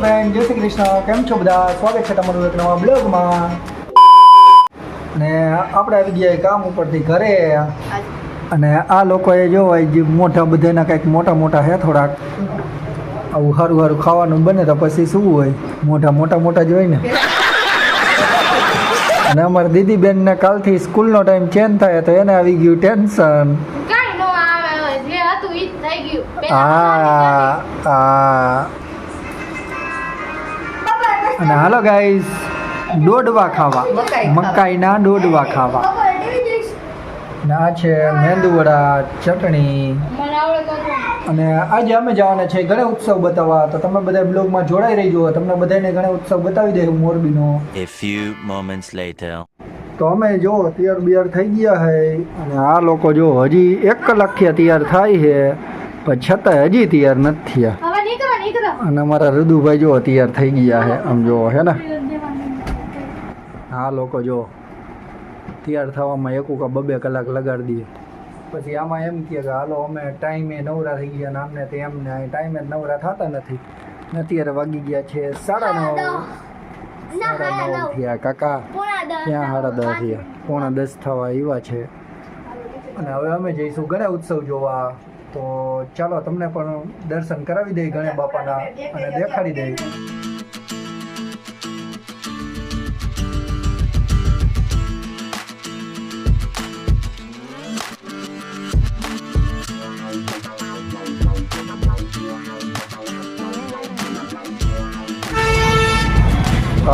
Friend, જય શ્રી કૃષ્ણ. કેમ છો બધા? સ્વાગત છે તમારું એક નવા બ્લોગમાં. ને આપણે આવી ગયા કામ ઉપરથી ઘરે, અને આ લોકોએ જો જે મોટા બધાના કંઈક મોટા મોટા હે થોડાક આવું સારું સારું ખાવાનું બને તો પછી શું હોય, મોટા જ હોય ને. અને અમારા દીદી બેનને કાલથી સ્કૂલનો ટાઈમ ચેન્જ થાય તો એને આવી ગયું ટેન્શન. અને હાલો ગાઈસ, દોડવા ખાવા, મકાઈના દોડવા ખાવા. અને આ છે મેંદુવડા, ચટણી. અને આજે અમે જવાના છે ગણેશ ઉત્સવ બતાવવા, તો તમે બધા બ્લોગમાં જોડાઈ રહીજો. તમને બધાને ગણેશ ઉત્સવ બતાવી દે મોરબીનો. A few moments later. તો અમે જો તૈયાર બિયાર થઈ ગયા હે, અને આ લોકો જો હજી 1 કલાકથી તૈયાર થાય છે, પણ છતાંય હજી તૈયાર નથી થયા. અને અમારા ઋદુભાઈ જો તૈયાર થઈ ગયા છે, આમ જો હે ને. આ લોકો જો તૈયાર થવામાં 1 કે 2 કલાક લગાડી દઈએ, પછી આમાં એમ કહે કે હાલો અમે ટાઈમે નવરા થઈ ગયા ને આમને તેમને, ટાઈમે નવરા થતા નથી. અત્યારે વાગી ગયા છે 9:30 થયા કાકા, ત્યાં 10:30 થયા, 9:45 થવા એવા છે. અને હવે અમે જઈશું ગણેશ ઉત્સવ જોવા. તો ચાલો તમને પણ દર્શન કરાવી દઈએ ગણેશ બાપાના, અને દેખાડી દઈએ.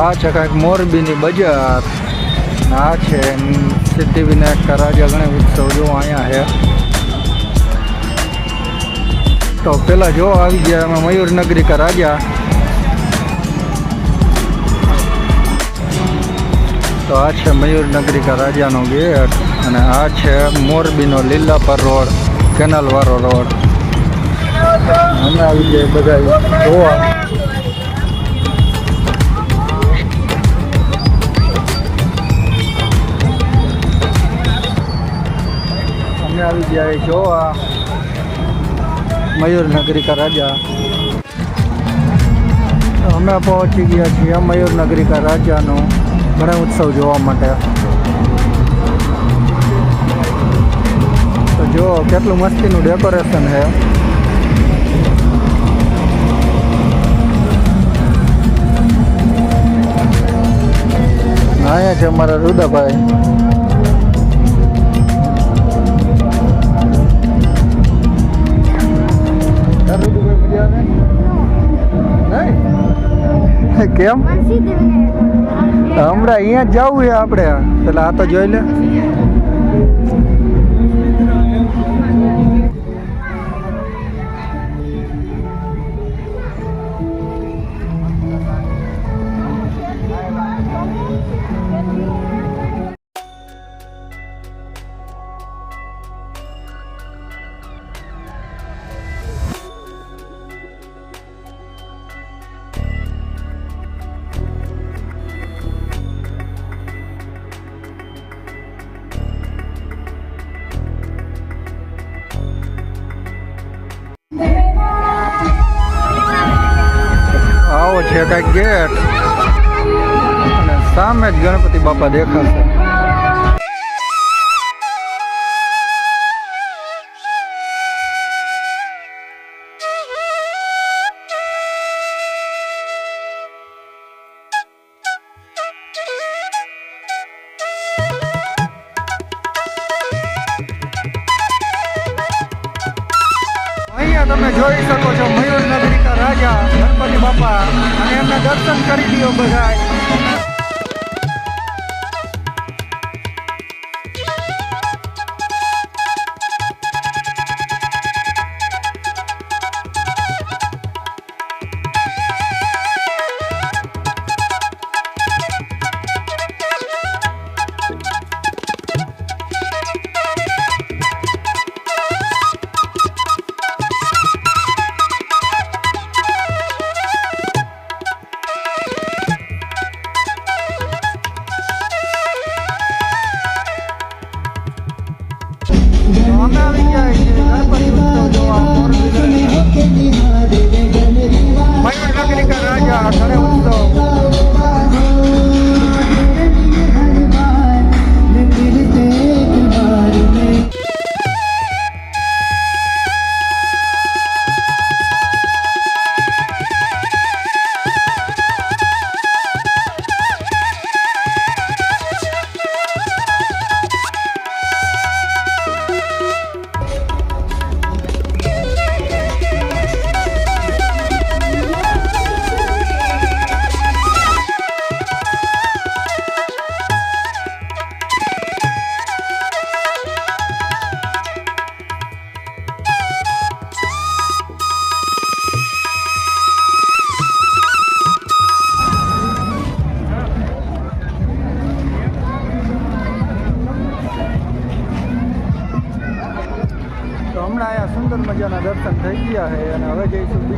આ છે કાંઈક મોરબીની બજાર, આ છે સિદ્ધિવિનાયક રાજા ગણેશ ઉત્સવ જો અહીંયા છે. તો પેલા જો આવી ગયા અમે મયુરનગરી કા રાજા. તો આ છે મયુરનગરી કા રાજાનો ગેટ, અને આ છે મોરબીનો લીલાપર રોડ, કેનાલ વાળો રોડ. અમે આવી ગયા બધા જોવા. આવી ગયા જોવા મયુરનગરી કા રાજા. અમે પહોંચી ગયા છીએ મયુરનગરી કા રાજાનો ગણેશ ઉત્સવ જોવા માટે. તો જો કેટલું મસ્તીનું ડેકોરેશન છે. અહીંયા છે અમારા રુદાભાઈ. કેમ હમણાં અહીંયા જ જવું છે આપણે? પેલા આ તો જોઈ લે. આવો છે કઈક ગેટ, અને સામે જ ગણપતિ બાપા દેખાશે. અહીંયા તમે જોઈ શકો છો મયુરનગરી કા રાજા ગણપતિ બાપા, અને એમના દર્શન કરી લ્યો બધા.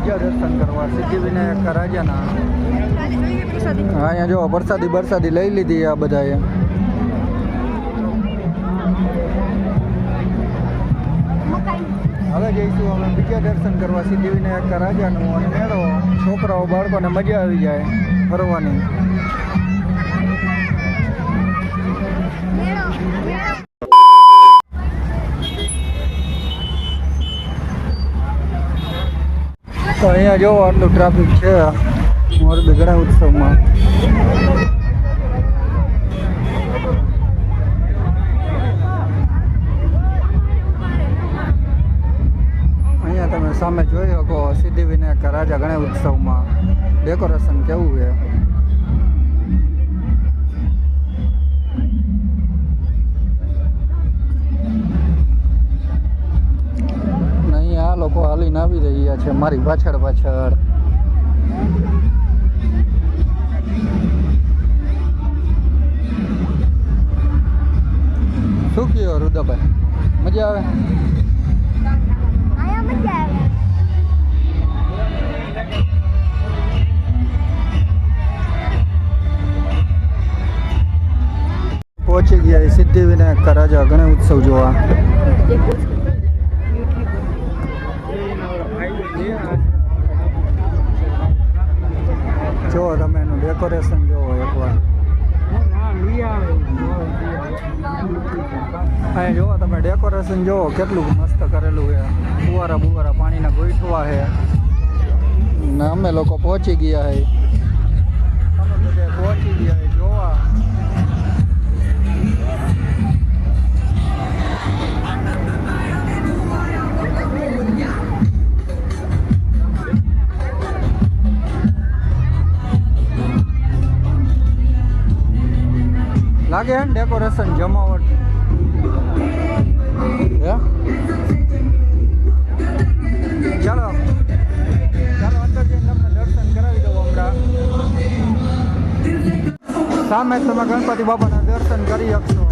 બીજા દર્શન કરવા સિદ્ધિવિનાયક રાજાના. અહીંયા જો પ્રસાદી લઈ લીધી આ બધાએ. હવે જઈશું અમે બીજા દર્શન કરવા સિદ્ધિવિનાયક રાજાનું અને મેળો. છોકરાઓ બાળકોને મજા આવી જાય ફરવાની. તો અહીંયા જો આટલું ટ્રાફિક છે મોરબી ગણેશ ઉત્સવમાં. અહીંયા તમે સામે જોઈ શકો સિદ્ધિવિનાયક રાજા ગણેશ ઉત્સવમાં ડેકોરેશન કેવું છે. આ લોકો હાલીને આવી રહ્યા છે મારી પાછળ. શું કહ્યું રુદાભાઈ, મજા આવે? પહોંચી ગયા સિદ્ધિવિનાયક રાજા ગણેશ ઉત્સવ જોવા. જો તમે એનું ડેકોરેશન જોવો એકવાર. અહીં જોવો તમે ડેકોરેશન જોવો કેટલું મસ્ત કરેલું છે. ફુવારા પાણીના ગોઠવા છે ને અમે લોકો પહોંચી ગયા છે. જોવા. લાગે હે ને ડેકોરેશન જમાવટ. ચાલો અંદર જઈને તમને દર્શન કરાવી દઉં હમણાં. સામે તમે ગણપતિ બાપાના દર્શન કરી શકશો.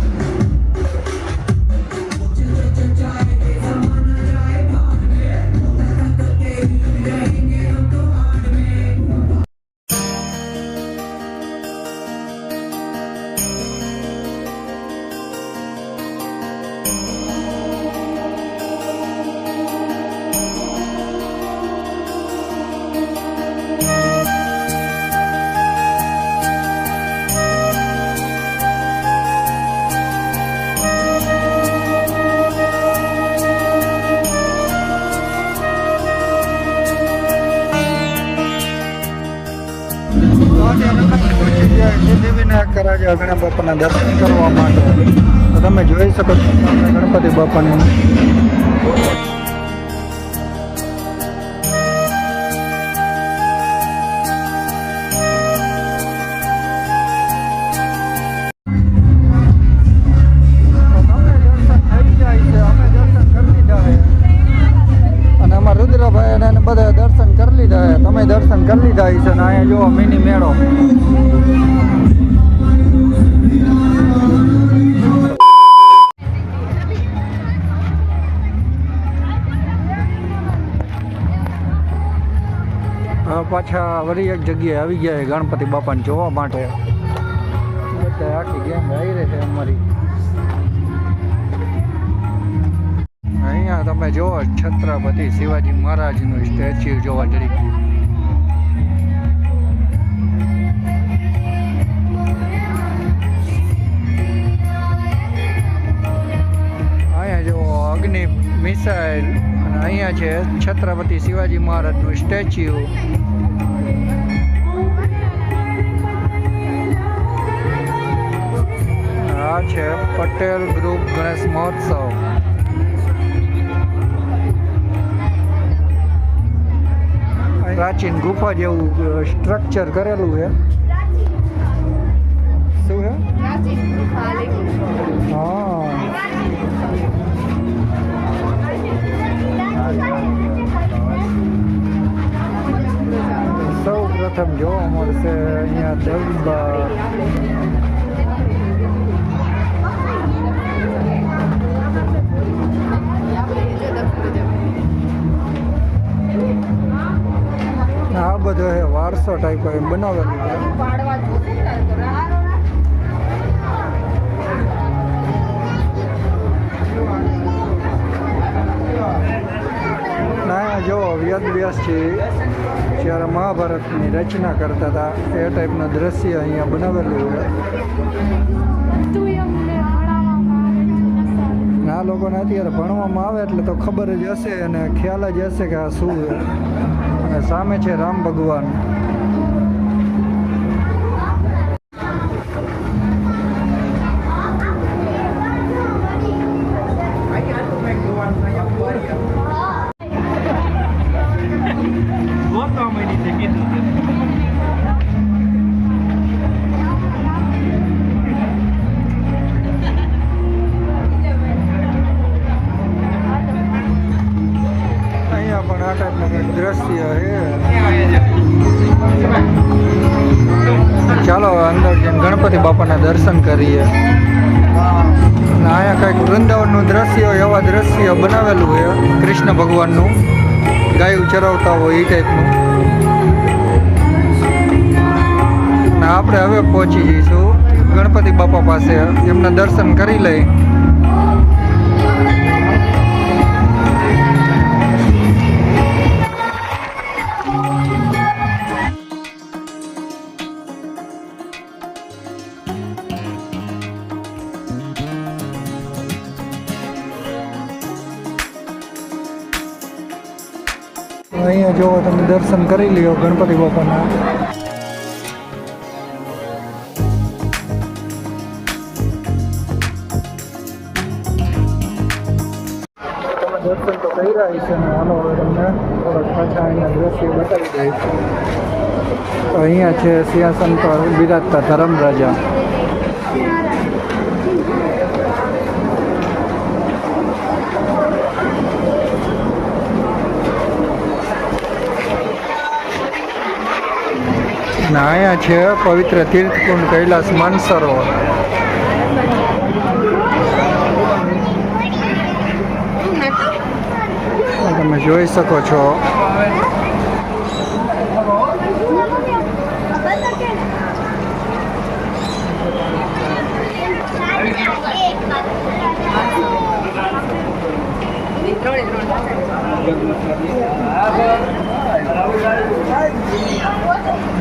સિદ્ધિવિનાયક રાજા ગણેશ બાપાના દર્શન કરવા માટે તો તમે જોઈ શકો છો ગણપતિ બાપાની. રુદ્રભાઈ અને બધા દર્શન કરી લીધા છે. તમે દર્શન કરી લીધા છે અને અહીંયા જો મિની મેળો. પાછા વળી એક જગ્યાએ આવી ગયા છે ગણપતિ બાપાને જોવા માટે. બધા આખી ગેમ આવી રહી છે અમારી. અહીંયા તમે જુઓ છત્રપતિ શિવાજી મહારાજનું સ્ટેચ્યુ જોવા જઈ ગયું. અહીંયા જુઓ અગ્નિ મિસાઇલ અને અહીંયા છે છત્રપતિ શિવાજી મહારાજનું સ્ટેચ્યુ. આ છે પટેલ ગ્રુપ ગણેશ મહોત્સવ. પ્રાચીન ગુફા જેવું સ્ટ્રક્ચર કરેલું છે. શું છે? હા. સૌ પ્રથમ જોવા મળશે અહીંયા દરબાર. બધો હે વારસો ટાઈપ એમ બનાવેલું છે. ના જો વ્યાસજી જ્યારે મહાભારતની રચના કરતા હતા એ ટાઈપનું દ્રશ્ય અહીંયા બનાવેલું છે. આ લોકોને અત્યારે ભણવામાં આવે એટલે તો ખબર જ હશે અને ખ્યાલ જ હશે કે આ શું છે. અને સામે છે રામ ભગવાન. અહીંયા પણ આ ટાઈપનું કંઈક દ્રશ્ય છે. ચાલો અંદર જઈને ગણપતિ બાપાના દર્શન કરીએ. અને અહીંયા કંઈક વૃંદાવનનું દ્રશ્ય હોય એવા દ્રશ્ય બનાવેલું છે કૃષ્ણ ભગવાનનું ગાયું ચરાવતા હોય એ ટાઈપનું. અને આપણે હવે પહોંચી જઈશું ગણપતિ બાપા પાસે, એમના દર્શન કરી લઈ. અહીંયા જો તમે દર્શન કરી લ્યો ગણપતિ બાપાના. તમે દર્શન તો કર્યા હશે ને હાલો હવે તમને થોડાક પાછા અહીંયા દ્રશ્ય બતાવી દઈશ. અહીંયા છે સિંહાસન પર બિરાજતા ધર્મરાજા. અને અહીંયા છે પવિત્ર તીર્થકુંડ કૈલાસ માનસરોવર. તમે જોઈ શકો છો.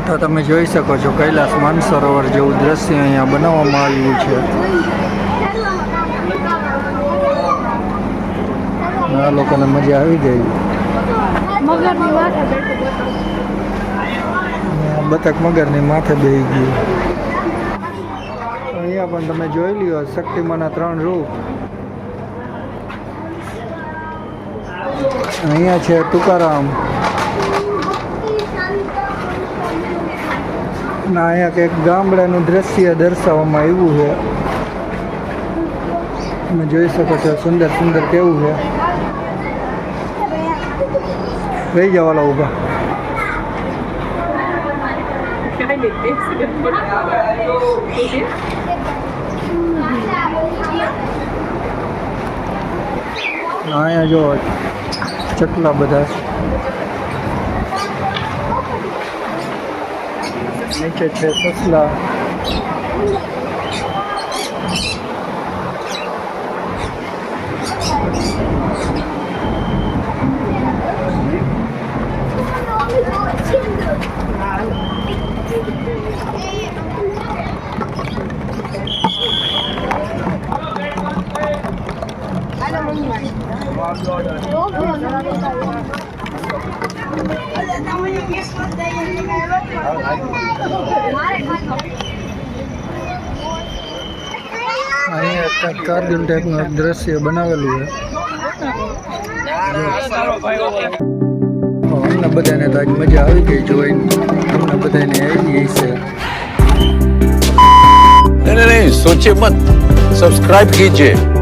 તો તમે જોઈ શકો છો કૈલાસ માનસરોવર જેવું દ્રશ્ય અહીંયા બનાવવામાં આવ્યું છે. આ લોકોને મજા આવી ગઈ. બતક મગરની માથે બેસી ગયું. અહીંયા પણ તમે જોઈ લ્યો શક્તિમાના 3 રૂપ. અહીંયા છે તુકારામ. ના અહીંયા કંઈક ગામડાનું દ્રશ્ય દર્શાવવામાં આવ્યું છે. તમે જોઈ શકો છો સુંદર સુંદર કેવું છે. રહી જવાલા ઊભા. અહીંયા જો ચકલા બધા નીચે છે સસલા. અહીંયા કારગિલ ટાઈપનું દ્રશ્ય બનાવેલું છે. અમને બધાને તો આજ મજા આવી ગઈ જોઈને. અમને બધાને આવી છે. नहीं सोचिए मत, सब्सक्राइब कीजिए.